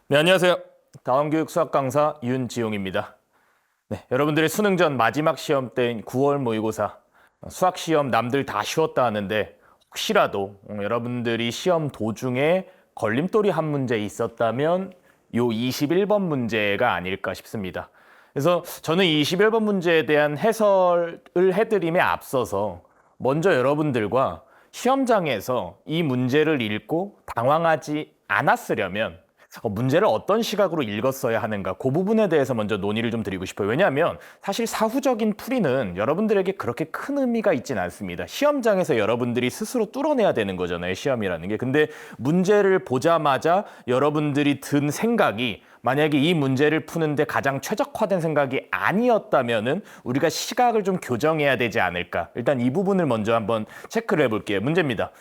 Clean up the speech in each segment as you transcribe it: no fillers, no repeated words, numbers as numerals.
네, 안녕하세요. 다원교육 수학 강사 윤지용입니다. 네, 여러분들의 수능 전 마지막 시험 때인 9월 모의고사 수학 시험 남들 다 쉬웠다 하는데 혹시라도 여러분들이 시험 도중에 걸림돌이 한 문제 있었다면 요 21번 문제가 아닐까 싶습니다. 그래서 저는 이 21번 문제에 대한 해설을 해드림에 앞서서 먼저 여러분들과 시험장에서 이 문제를 읽고 당황하지 않았으려면 문제를 어떤 시각으로 읽었어야 하는가 그 부분에 대해서 먼저 논의를 좀 드리고 싶어요. 왜냐하면 사실 사후적인 풀이는 여러분들에게 그렇게 큰 의미가 있진 않습니다. 시험장에서 여러분들이 스스로 뚫어내야 되는 거잖아요. 시험이라는 게. 근데 문제를 보자마자 여러분들이 든 생각이 만약에 이 문제를 푸는데 가장 최적화된 생각이 아니었다면은 우리가 시각을 좀 교정해야 되지 않을까. 일단 이 부분을 먼저 한번 체크를 해볼게요. 문제입니다.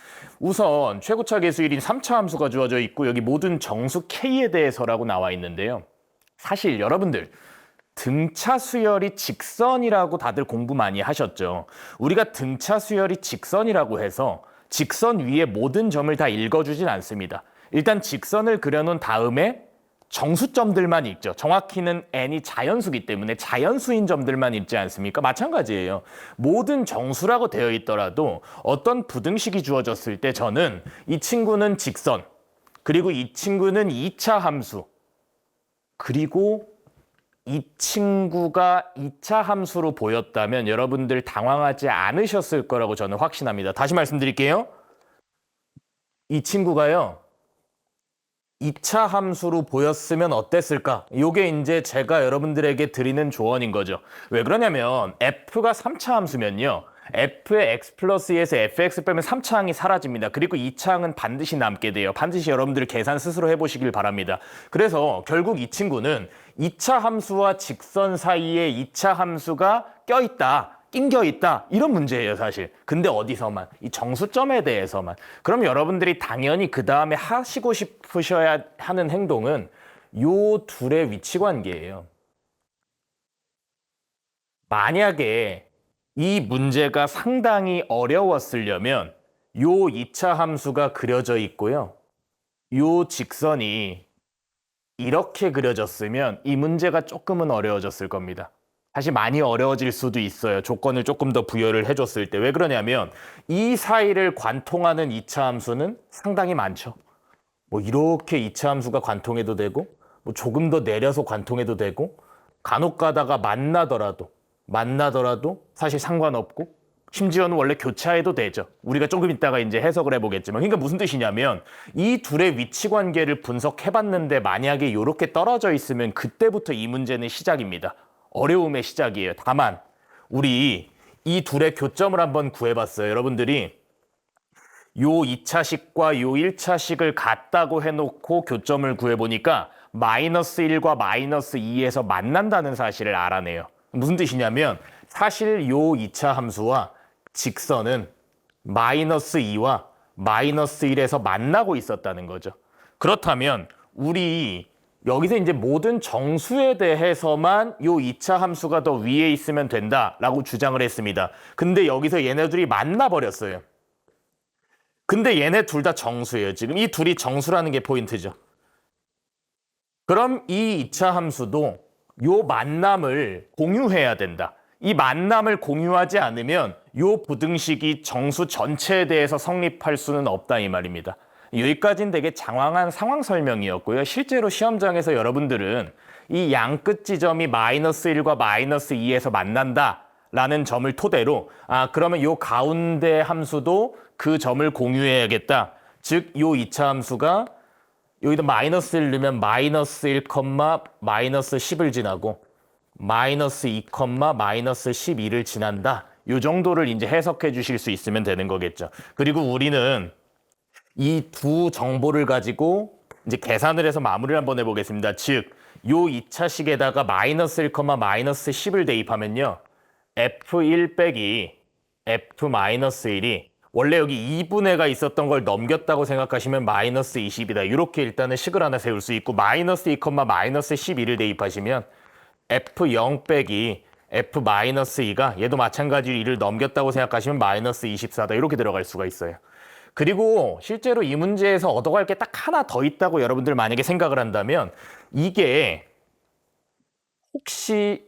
우선 최고차 계수일인 3차 함수가 주어져 있고 여기 모든 정수 K에 대해서라고 나와 있는데요. 사실 여러분들 등차 수열이 직선이라고 다들 공부 많이 하셨죠. 우리가 등차 수열이 직선이라고 해서 직선 위에 모든 점을 다 읽어주진 않습니다. 일단 직선을 그려놓은 다음에 정수점들만 읽죠. 정확히는 n이 자연수기 때문에 자연수인 점들만 읽지 않습니까? 마찬가지예요. 모든 정수라고 되어 있더라도 어떤 부등식이 주어졌을 때 저는 이 친구는 직선, 그리고 이 친구는 2차 함수, 그리고 이 친구가 2차 함수로 보였다면 여러분들 당황하지 않으셨을 거라고 저는 확신합니다. 다시 말씀드릴게요. 이 친구가요. 2차 함수로 보였으면 어땠을까? 이게 이제 제가 여러분들에게 드리는 조언인 거죠. 왜 그러냐면 f가 3차 함수면요. f의 x 플러스 2에서 fx 빼면 3차 항이 사라집니다. 그리고 2차 항은 반드시 남게 돼요. 반드시 여러분들 계산 스스로 해보시길 바랍니다. 그래서 결국 이 친구는 2차 함수와 직선 사이에 2차 함수가 껴있다. 낑겨 있다 이런 문제예요 사실. 근데 어디서만 이 정수점에 대해서만. 그럼 여러분들이 당연히 그 다음에 하시고 싶으셔야 하는 행동은 요 둘의 위치 관계예요. 만약에 이 문제가 상당히 어려웠으려면 요 2차 함수가 그려져 있고요. 요 직선이 이렇게 그려졌으면 이 문제가 조금은 어려워졌을 겁니다. 사실 많이 어려워질 수도 있어요. 조건을 조금 더 부여를 해줬을 때. 왜 그러냐면 이 사이를 관통하는 2차 함수는 상당히 많죠. 뭐 이렇게 2차 함수가 관통해도 되고 뭐 조금 더 내려서 관통해도 되고 간혹 가다가 만나더라도 사실 상관없고 심지어는 원래 교차해도 되죠. 우리가 조금 이따가 이제 해석을 해보겠지만. 그러니까 무슨 뜻이냐면 이 둘의 위치 관계를 분석해봤는데 만약에 이렇게 떨어져 있으면 그때부터 이 문제는 시작입니다. 어려움의 시작이에요. 다만 우리 이 둘의 교점을 한번 구해봤어요. 여러분들이 요 2차식과 요 1차식을 같다고 해놓고 교점을 구해보니까 마이너스 1과 마이너스 2에서 만난다는 사실을 알아내요. 무슨 뜻이냐면 사실 요 2차 함수와 직선은 마이너스 2와 마이너스 1에서 만나고 있었다는 거죠. 그렇다면 우리 여기서 이제 모든 정수에 대해서만 요 2차 함수가 더 위에 있으면 된다라고 주장을 했습니다. 근데 여기서 얘네들이 만나버렸어요. 근데 얘네 둘 다 정수예요. 지금 이 둘이 정수라는 게 포인트죠. 그럼 이 2차 함수도 요 만남을 공유해야 된다. 이 만남을 공유하지 않으면 요 부등식이 정수 전체에 대해서 성립할 수는 없다 이 말입니다. 여기까지는 되게 장황한 상황 설명이었고요. 실제로 시험장에서 여러분들은 이 양끝 지점이 마이너스 1과 마이너스 2에서 만난다라는 점을 토대로 그러면 요 가운데 함수도 그 점을 공유해야겠다. 즉 요 2차 함수가 여기다 마이너스 1 넣으면 마이너스 1, 마이너스 10을 지나고 마이너스 2, 마이너스 12를 지난다. 요 정도를 이제 해석해 주실 수 있으면 되는 거겠죠. 그리고 우리는 이 두 정보를 가지고 이제 계산을 해서 마무리를 한번 해보겠습니다. 즉, 요 2차식에다가 마이너스 1, 마이너스 10을 대입하면요. F1 빼기 F-1이 원래 여기 2분의가 있었던 걸 넘겼다고 생각하시면 마이너스 20이다. 이렇게 일단은 식을 하나 세울 수 있고 마이너스 2, 마이너스 12를 대입하시면 F0 빼기 F-2가 얘도 마찬가지로 2를 넘겼다고 생각하시면 마이너스 24다. 이렇게 들어갈 수가 있어요. 그리고 실제로 이 문제에서 얻어갈 게 딱 하나 더 있다고 여러분들 만약에 생각을 한다면 이게 혹시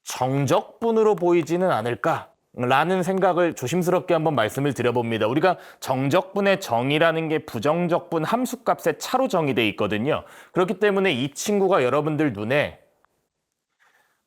정적분으로 보이지는 않을까? 라는 생각을 조심스럽게 한번 말씀을 드려봅니다. 우리가 정적분의 정이라는 게 부정적분 함수값의 차로 정의되어 있거든요. 그렇기 때문에 이 친구가 여러분들 눈에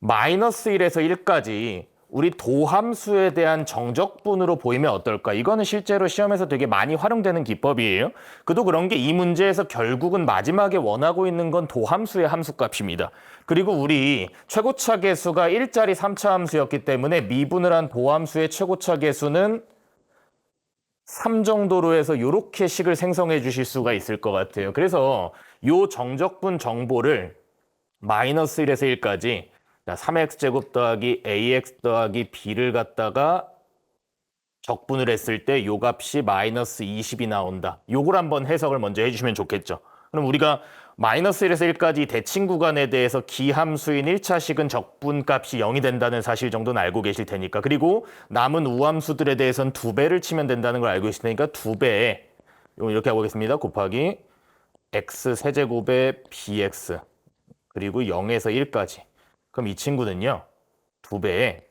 마이너스 1에서 1까지 우리 도함수에 대한 정적분으로 보이면 어떨까? 이거는 실제로 시험에서 되게 많이 활용되는 기법이에요. 그도 그런 게 이 문제에서 결국은 마지막에 원하고 있는 건 도함수의 함수값입니다. 그리고 우리 최고차 계수가 1짜리 3차 함수였기 때문에 미분을 한 도함수의 최고차 계수는 3 정도로 해서 이렇게 식을 생성해 주실 수가 있을 것 같아요. 그래서 이 정적분 정보를 마이너스 1에서 1까지 3x제곱 더하기 ax 더하기 b를 갖다가 적분을 했을 때 요 값이 마이너스 20이 나온다. 요걸 한번 해석을 먼저 해주시면 좋겠죠. 그럼 우리가 마이너스 1에서 1까지 대칭 구간에 대해서 기함수인 1차식은 적분값이 0이 된다는 사실 정도는 알고 계실 테니까. 그리고 남은 우함수들에 대해서는 2배를 치면 된다는 걸 알고 계실 테니까 2배에 이렇게 하겠습니다. 곱하기 x 세제곱의 bx 그리고 0에서 1까지. 그럼 이 친구는요. 2배에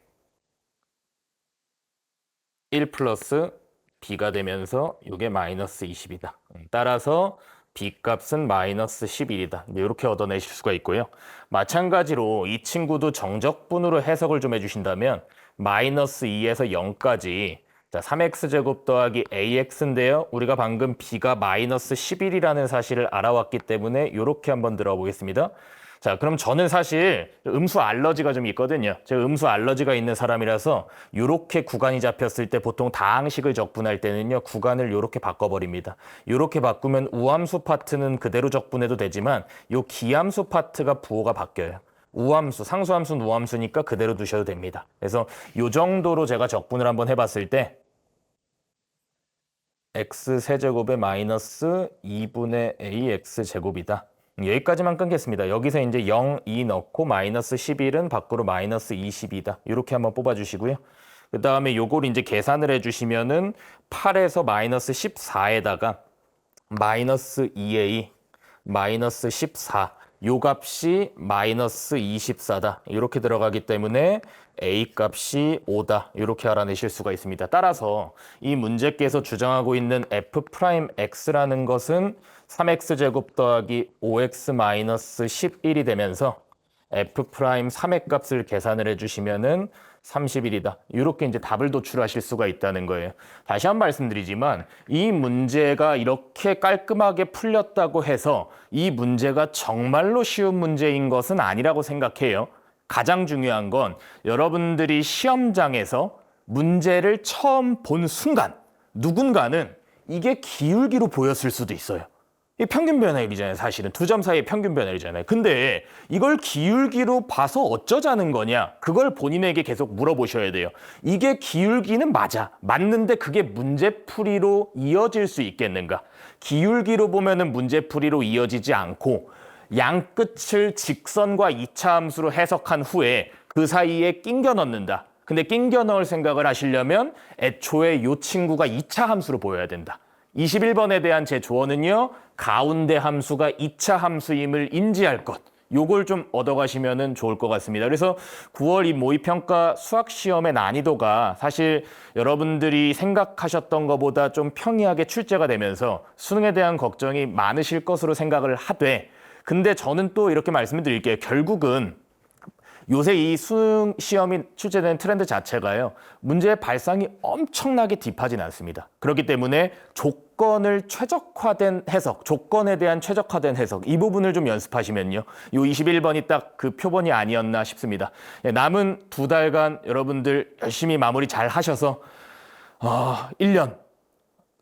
1 플러스 b가 되면서 이게 마이너스 20이다. 따라서 b값은 마이너스 11이다. 이렇게 얻어내실 수가 있고요. 마찬가지로 이 친구도 정적분으로 해석을 좀 해주신다면 마이너스 2에서 0까지 3x제곱 더하기 ax인데요. 우리가 방금 b가 마이너스 11이라는 사실을 알아왔기 때문에 이렇게 한번 들어보겠습니다. 자, 그럼 저는 사실 음수 알러지가 좀 있거든요. 제가 음수 알러지가 있는 사람이라서 이렇게 구간이 잡혔을 때 보통 다항식을 적분할 때는요. 구간을 이렇게 바꿔버립니다. 이렇게 바꾸면 우함수 파트는 그대로 적분해도 되지만 이 기함수 파트가 부호가 바뀌어요. 우함수, 상수함수는 우함수니까 그대로 두셔도 됩니다. 그래서 이 정도로 제가 적분을 한번 해봤을 때 x 세제곱의 마이너스 2분의 ax 제곱이다. 여기까지만 끊겠습니다. 여기서 이제 0, 2 넣고 마이너스 11은 밖으로 마이너스 20이다. 이렇게 한번 뽑아주시고요. 그 다음에 요걸 이제 계산을 해주시면은 8에서 마이너스 14에다가 마이너스 2a, 마이너스 14, 요 값이 마이너스 24다. 이렇게 들어가기 때문에 a 값이 5다. 이렇게 알아내실 수가 있습니다. 따라서 이 문제께서 주장하고 있는 f'x라는 것은 3x제곱 더하기 5x 마이너스 11이 되면서 f'3의 값을 계산을 해주시면은 31이다. 이렇게 이제 답을 도출하실 수가 있다는 거예요. 다시 한 번 말씀드리지만 이 문제가 이렇게 깔끔하게 풀렸다고 해서 이 문제가 정말로 쉬운 문제인 것은 아니라고 생각해요. 가장 중요한 건 여러분들이 시험장에서 문제를 처음 본 순간 누군가는 이게 기울기로 보였을 수도 있어요. 이 평균 변화율이잖아요. 사실은 두 점 사이의 평균 변화율이잖아요. 근데 이걸 기울기로 봐서 어쩌자는 거냐? 그걸 본인에게 계속 물어보셔야 돼요. 이게 기울기는 맞아. 맞는데 그게 문제풀이로 이어질 수 있겠는가? 기울기로 보면은 문제풀이로 이어지지 않고 양끝을 직선과 2차 함수로 해석한 후에 그 사이에 낑겨 넣는다. 근데 낑겨 넣을 생각을 하시려면 애초에 이 친구가 2차 함수로 보여야 된다. 21번에 대한 제 조언은요. 가운데 함수가 2차 함수임을 인지할 것. 요걸 좀 얻어가시면 좋을 것 같습니다. 그래서 9월 이 모의평가 수학시험의 난이도가 사실 여러분들이 생각하셨던 것보다 좀 평이하게 출제가 되면서 수능에 대한 걱정이 많으실 것으로 생각을 하되 근데 저는 또 이렇게 말씀을 드릴게요. 결국은 요새 이 수능 시험이 출제되는 트렌드 자체가요. 문제의 발상이 엄청나게 딥하진 않습니다. 그렇기 때문에 조건을 최적화된 해석, 조건에 대한 최적화된 해석 이 부분을 좀 연습하시면요. 요 21번이 딱 그 표본이 아니었나 싶습니다. 남은 2달간 여러분들 열심히 마무리 잘 하셔서 1년,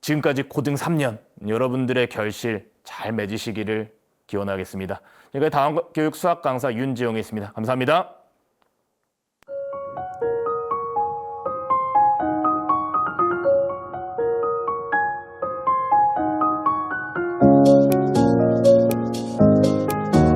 지금까지 고등 3년 여러분들의 결실 잘 맺으시기를 기원하겠습니다. 지금까지 다음교육 수학 강사 윤지용이었습니다. 감사합니다.